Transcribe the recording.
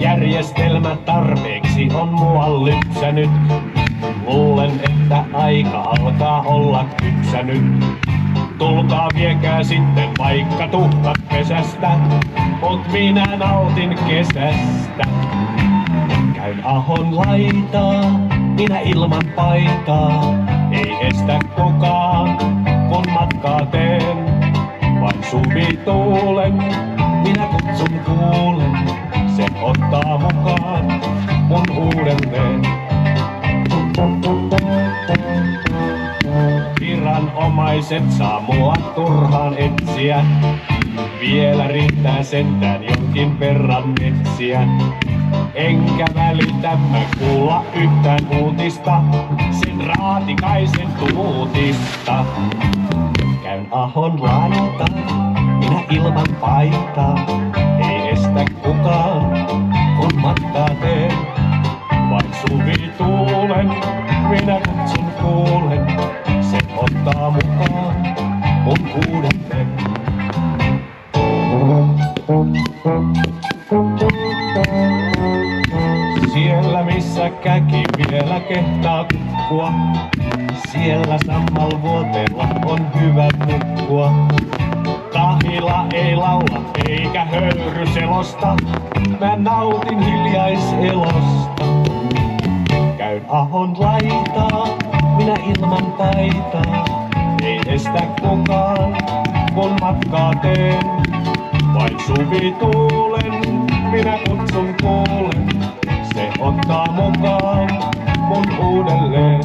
Järjestelmä tarpeeksi on mua lypsänyt. Luulen, että aika alkaa olla kypsänyt. Tulkaa viekää sitten vaikka tuhkat pesästä, mut minä nautin kesästä. Käyn ahon laitaa, minä ilman paitaa. Ei estä kukaan, kun matkaa teen. Vain suvituulen, minä kutsun kuulen. Se ottaa mukaan mun uudelleen. Viranomaiset saa mua turhaan etsiä. Vielä riittää sentään jonkin verran metsiä. Enkä välitä mä kuulla yhtään uutista, sen Raatikaisen tuutista. Käyn ahon laitaa, minä ilman paitaa. Ei estä kukaan, kun matkaa teen. Vain suvituulen, minä kutsun kuulen. Se ottaa mukaan mun uudelleen. Siellä missä käki vielä kehtaa kukkua, siellä sammalvuoteella on hyvä nukkua. Kahila ei laula eikä höyry selosta, mä nautin hiljaiselosta. Käyn ahon laitaa, minä ilman paitaa. Ei estä kukaan, kun matkaa teen. Vain suvituulen, minä kutsun kuulen. Se ottaa mukaan mun uudelleen.